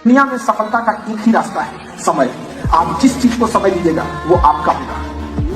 दुनिया में सफलता का एक ही रास्ता है, समय। आप जिस चीज को समय दीजिएगा वो आपका होगा।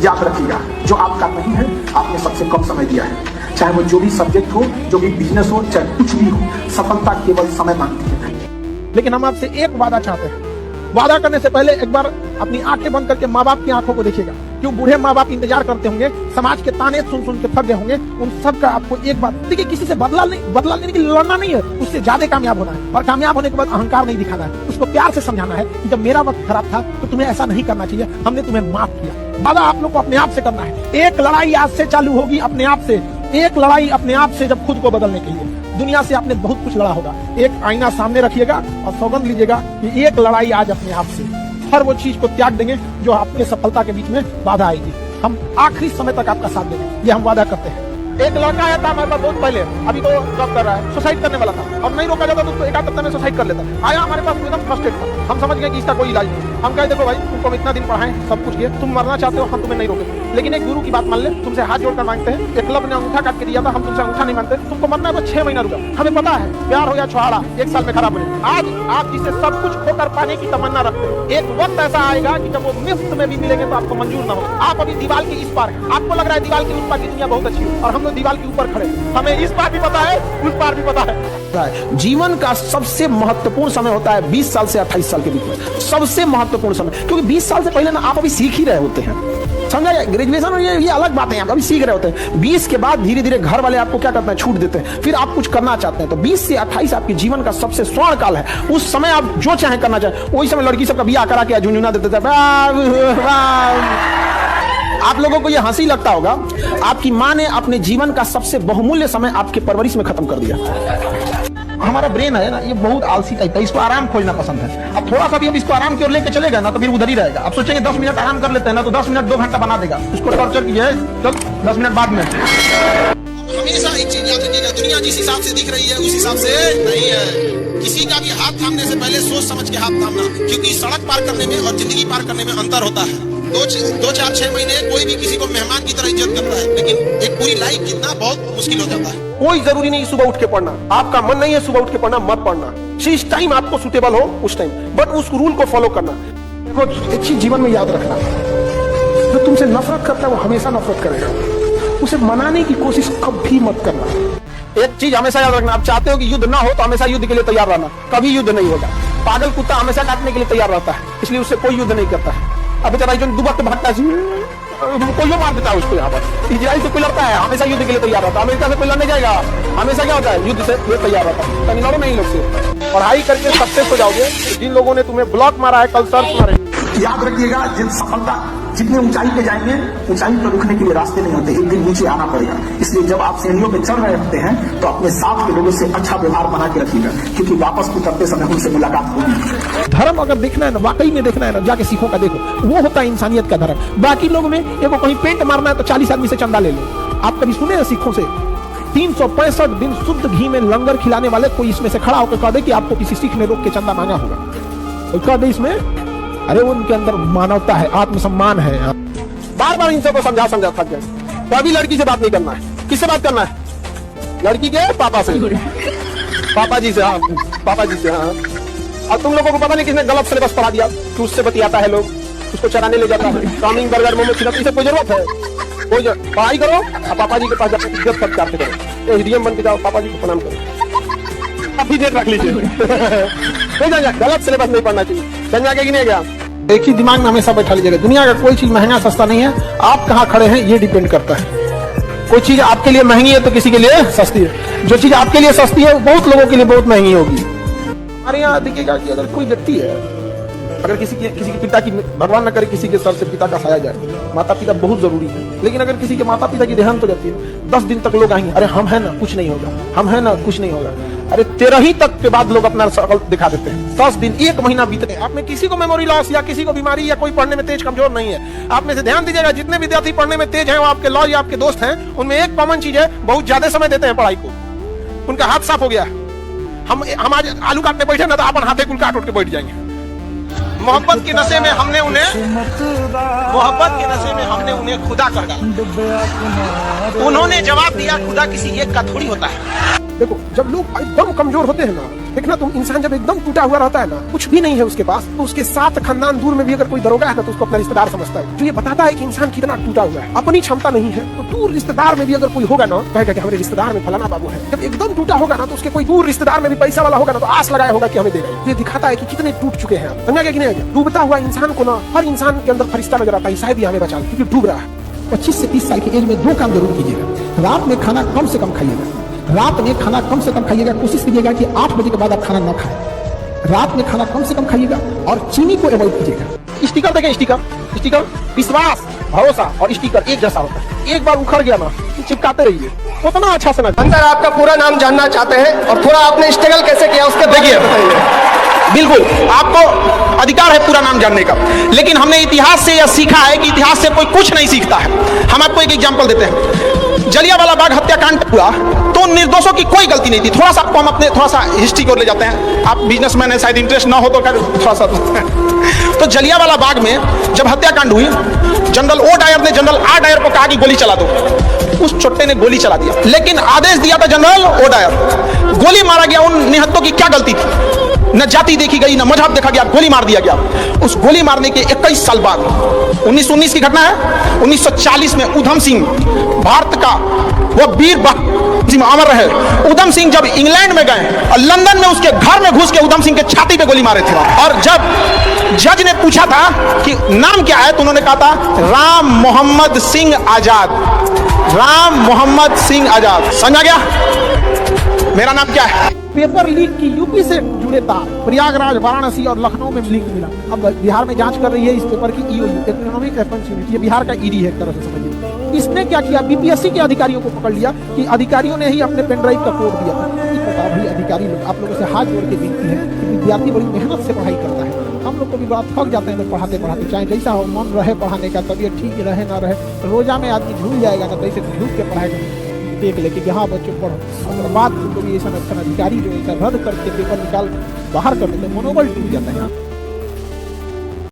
याद रखिएगा, जो आपका नहीं है आपने सबसे कम समय दिया है। चाहे वो जो भी सब्जेक्ट हो, जो भी बिजनेस हो, चाहे कुछ भी हो, सफलता केवल समय मांगती है। लेकिन हम आपसे एक वादा चाहते हैं। वादा करने से पहले एक बार अपनी आंखें बंद करके माँ बाप की आंखों को देखिएगा। क्यों बूढ़े माँ बाप इंतजार करते होंगे, समाज के ताने सुन सुन के थक गए होंगे। उन सब का आपको एक बात देखिए, किसी से बदला लेने के लिए लड़ना नहीं है, उससे ज्यादा कामयाब होना है। और कामयाब होने के बाद अहंकार नहीं दिखाना है, उसको प्यार से समझाना है कि जब मेरा वक्त खराब था तो तुम्हें ऐसा नहीं करना चाहिए, हमने तुम्हें माफ किया। वादा आप लोग को अपने आप से करना है। एक लड़ाई आज से चालू होगी अपने आप से। एक लड़ाई अपने आप से, जब खुद को बदलने के लिए। दुनिया से आपने बहुत कुछ लड़ा होगा। एक आईना सामने रखिएगा और सौगंध लीजिएगा कि एक लड़ाई आज अपने आप से। हर वो चीज को त्याग देंगे जो आपके सफलता के बीच में बाधा आएगी। हम आखिरी समय तक आपका साथ देंगे, ये हम वादा करते हैं। एक लड़का आया था हमारे पास बहुत पहले, अभी तो जॉब कर रहा है, सुसाइड करने वाला था और नहीं रोका जाता तो उसको एक आध हफ्ते में सुसाइड कर लेता। आया हमारे पास एकदम फ्रस्ट्रेट था। हम समझ गए कि इसका कोई इलाज नहीं। हम कहे देखो भाई, तुमको हम इतना दिन पढ़ाएं, सब कुछ किए, तुम मरना चाहते हो, हम तुम्हें नहीं रोकेंगे, लेकिन एक गुरु की बात मान ले, तुमसे हाथ जोड़कर मांगते हैं। एक क्लब ने अंगूठा काट के दिया था, हम तुमसे अंगूठा नहीं मानते, तुमको मरना है तो 6 महीना रुका। हमें पता है प्यार हो या छुहाड़ा 1 साल में खराब हो जाए। आज आप जिसे सब कुछ खोकर पाने की तमन्ना रखते हैं, एक वक्त ऐसा आएगा कि जब वो मुफ्त में भी मिलेंगे तो आपको मंजूर न हो। आप अभी दीवार के इस पार हैं, आपको लग रहा है दीवार के उस पार की दुनिया बहुत अच्छी है और हम लोग दीवार के ऊपर खड़े। हमें इस पार भी पता है, उस पार भी पता है। जीवन का सबसे महत्वपूर्ण समय होता है 20 साल से 28 साल के बीच में, सबसे महत्वपूर्ण समय। क्योंकि 20 साल से पहले ना आप अभी सीख ही रहे होते हैं, समझा? ग्रेजुएशन और ये अलग बातें हैं, आप अभी सीख रहे होते हैं। 20 के बाद धीरे धीरे घर वाले आपको क्या करते हैं, छूट देते हैं, फिर आप कुछ करना चाहते हैं। तो 20 से 28 आपके जीवन का सबसे स्वर्ण काल है। उस समय आप जो चाहे करना चाहे। वही समय लड़की सबका बियाह करा के झुनझुना देते थे। आप लोगों को ये हंसी लगता होगा, आपकी माँ ने अपने जीवन का सबसे बहुमूल्य समय आपके परवरिश में खत्म कर दिया। हमारा ब्रेन है ना, ये बहुत आलसी टाइप है, इसको आराम खोजना पसंद है। अब थोड़ा सा भी हम इसको आराम की ओर लेके चले गए ना तो फिर उधर ही रहेगा। आप सोचेंगे 10 मिनट आराम कर लेते हैं ना, तो 10 मिनट 2 घंटा बना देगा। उसको टॉर्चर कीजिए, चल 10 मिनट बाद में। हमेशा एक चीज याद रखिएगा, दुनिया जिस हिसाब से दिख रही है उस हिसाब से नहीं है। किसी का भी हाथ थामने से पहले सोच समझ के हाथ थामना, क्योंकि सड़क पार करने में और जिंदगी पार करने में अंतर होता है। 2 4 6 महीने कोई भी किसी को मेहमान की तरह इज्जत करता है, लेकिन एक पूरी लाइफ जीतना बहुत मुश्किल हो जाता है। कोई जरूरी नहीं सुबह उठ के पढ़ना, आपका मन नहीं है सुबह उठ के पढ़ना, मत पढ़ना। जिस टाइम आपको सुटेबल हो उस टाइम, बट उस रूल को फॉलो करना। देखो एक चीज जीवन में याद रखना, जो तुमसे नफरत करता है वो हमेशा नफरत करेगा। उसे मनाने की कोशिश कभी मत करना। एक चीज हमेशा याद रखना, आप चाहते हो कि युद्ध ना हो तो हमेशा युद्ध के लिए तैयार रहना, कभी युद्ध नहीं होगा। पागल कुत्ता हमेशा काटने के लिए तैयार रहता है, इसलिए उससे कोई युद्ध नहीं करता है। अब बेचारा जो दुबक भागता है, कोई मार देता है उसको। यहाँ पर इजराइल से कोई लड़ता है, हमेशा युद्ध के लिए तैयार रहता है। अमेरिका से कोई लड़ने जाएगा, हमेशा क्या होता है, युद्ध से तैयार रहता है। कहीं लड़ो नहीं लोग से, पढ़ाई करके सक्सेस हो जाओगे। जिन लोगों ने तुम्हें ब्लॉक मारा है, कल सर्च मारे। याद रखिएगा, जिन सफलता जितने ऊंचाई पे जाएंगे, ऊंचाई पर रुकने के लिए रास्ते नहीं होते, एक दिन नीचे आना पड़ेगा। इसलिए जब आप सीढ़ियों पे चढ़ रहे होते हैं तो अपने साथ के लोगों से अच्छा व्यवहार बना के रखिएगा, क्योंकि वापस उतरते समय उनसे मुलाकात होगी। धर्म अगर देखना है ना, वाकई में देखना है ना, जाके सीखों का देखो, वो होता है इंसानियत का धर्म। बाकी लोग में एगो कहीं पेंट मारना है तो 40 आदमी से चंदा ले लो। आप कभी सुने हैं सिखों से 365 दिन शुद्ध घी में लंगर खिलाने वाले कोई इसमें से खड़ा होकर कह दे कि आपको किसी सिख ने रोक के चंदा मांगा होगा? कोई कह दे इसमें? अरे उनके अंदर मानवता है, आत्मसम्मान है। बार बार इन सबको समझा थक गए। तो अभी लड़की से बात नहीं करना है। किससे बात करना है? लड़की के पापा से, पापा जी से। हाँ, पापा जी से। हाँ, और तुम लोगों को पता नहीं किसने गलत सिलेबस पढ़ा दिया कि उससे बतियाता है लोग, उसको चराने ले जाता है, चाउमीन बर्गर मोमो खिलाते। कोई जरूरत है? कोई पढ़ाई करो और पापा जी के पास जाकर इज्जत सत्कार से करो, एसडीएम बन के जाओ, पापा जी को प्रणाम करो। अभी डेट रख लीजिए। गलत सिलेबस नहीं पढ़ना चाहिए। समझा के नहीं गया? एक ही दिमाग में हमेशा बैठा लीजिएगा, दुनिया का कोई चीज महंगा सस्ता नहीं है। आप कहाँ खड़े हैं ये डिपेंड करता है। कोई चीज आपके लिए महंगी है तो किसी के लिए सस्ती है। जो चीज आपके लिए सस्ती है बहुत लोगों के लिए बहुत महंगी होगी। हमारे यहाँ देखिएगा कि अगर कोई व्यक्ति है, अगर किसी के पिता की, भगवान न करे किसी के सर से पिता का साया जाए, माता पिता बहुत जरूरी है। लेकिन अगर किसी के माता पिता की देहांत हो जाती है, 10 दिन तक लोग आएंगे, अरे हम है ना कुछ नहीं होगा, हम है ना कुछ नहीं होगा। अरे 13 तक के बाद लोग अपना शकल दिखा देते हैं। 10 दिन 1 महीना बीतने, आप में किसी को मेमोरी लॉस या किसी को बीमारी या कोई पढ़ने में तेज कमजोर नहीं है। आप में से ध्यान दीजिएगा, जितने विद्यार्थी पढ़ने में तेज हैं वो आपके लॉ या आपके दोस्त हैं, उनमें एक कॉमन चीज है, बहुत ज्यादा समय देते हैं पढ़ाई को। उनका हाथ साफ हो गया। हम आज आलू काटने बैठे ना तो अपन हाथे कुल काट उठ के बैठ जाएंगे। मोहब्बत के नशे में हमने उन्हें खुदा कर डाला। उन्होंने जवाब दिया, खुदा किसी एक का थोड़ी होता है। देखो जब लोग एकदम कमजोर होते हैं ना, देखना तुम, इंसान जब एकदम टूटा हुआ रहता है ना, कुछ भी नहीं है उसके पास, तो उसके साथ खानदान दूर में भी अगर कोई दरोगा है ना, तो उसको अपना रिश्तेदार समझता है। जो ये बताता है कि इंसान कितना टूटा हुआ है, अपनी क्षमता नहीं है, तो दूर रिश्तेदार में भी अगर कोई होगा ना, कहेगा कि हमारे रिश्तेदार में फलाना बाबू है। जब एकदम टूटा होगा ना, तो उसके कोई दूर रिश्तेदार में भी पैसा वाला होगा ना, तो आस लगाया होगा कि हमें देगा। ये दिखाता है कि कितने टूट चुके हैं। समझा गया कि नहीं? डूबता हुआ इंसान को ना, हर इंसान के अंदर फरिश्ता नजर आता है, शायद ही हमें बचा ले, क्योंकि डूब रहा है। 25 से 30 साल की एज में 2 काम जरूर कीजिएगा। रात में खाना कम से कम खाइएगा। रात में खाना कम से कम खाइएगा। कोशिश कीजिएगा कि 8 बजे के बाद आप खाना ना खाएं। रात में खाना कम से कम खाइएगा और चीनी को अवॉइड कीजिएगा। स्टिकर देखें, स्टिकर विश्वास, भरोसा और स्टिकर एक जैसा होता है। एक बार उखड़ गया ना, चिपकाते रहिए, उतना अच्छा से ना। अंदर आपका पूरा नाम जानना चाहते हैं और थोड़ा आपने स्ट्रगल कैसे किया उसके देखिए, बताइए। बिल्कुल आपको अधिकार है पूरा नाम जानने का, लेकिन हमने इतिहास से यह सीखा है कि इतिहास से कोई कुछ नहीं सीखता है। हम आपको एक एग्जांपल देते हैं। जलियांवाला बाग हत्याकांड हुआ तो निर्दोषों की कोई गलती नहीं थी। थोड़ा सा आपको हम अपने थोड़ा सा हिस्ट्री को ले जाते हैं। आप बिजनेसमैन है, शायद इंटरेस्ट ना हो तो थोड़ा सा तो जलियांवाला बाग में जब हत्याकांड हुई, जनरल ओ डायर ने जनरल आर डायर को कहा कि गोली चला दो। उस छोटे ने गोली चला दिया, लेकिन आदेश दिया था जनरल ओ डायर। गोली मारा गया, उन निहत्तों की क्या गलती थी? न जाति देखी गई, न मजहब देखा गया, गोली मार दिया गया। उस गोली मारने के 21 साल बाद 1919 की घटना है, 1940 में उधम सिंह, भारत का वो वीर अमर रहे उधम सिंह, जब इंग्लैंड में गए और लंदन में उसके घर में घुस के उधम सिंह के छाती पे गोली मारे थे। और जब जज ने पूछा था कि नाम क्या है, तो उन्होंने कहा था राम मोहम्मद सिंह आजाद। राम मोहम्मद सिंह आजाद। समझा गया मेरा नाम क्या है? पेपर लीक की यूपी से जुड़े तार प्रयागराज, वाराणसी और लखनऊ में लीक मिला। अब बिहार में जांच कर रही है इस पेपर की ईओ, इकोनॉमिक अफेयर्स यूनिट। ये बिहार का ईडी है एक तरह से समझिए। इसने क्या किया, बीपीएससी के अधिकारियों को पकड़ लिया कि अधिकारियों ने ही अपने पेन ड्राइव का कोड दिया था। पता भाई अधिकारी लोग, आप लोगों से हाथ जोड़ के विनती है कि विद्यार्थी बड़ी मेहनत से पढ़ाई करता है। हम लोग को भी बड़ा थक जाते हैं लोग पढ़ाते पढ़ाते, चाहे जैसा हो, मन रहे पढ़ाने का, तबीयत ठीक रहे ना रहे, रोजा में आदमी झूल जाएगा ना, तो ऐसे झूठ के पढ़ाएगा देख लेके कि हाँ बच्चों पढ़ो। और बाद कोई ऐसा अधिकारी जो ऐसा रद्द करके पेपर निकाल बाहर कर देते, मनोबल टूट जाता है।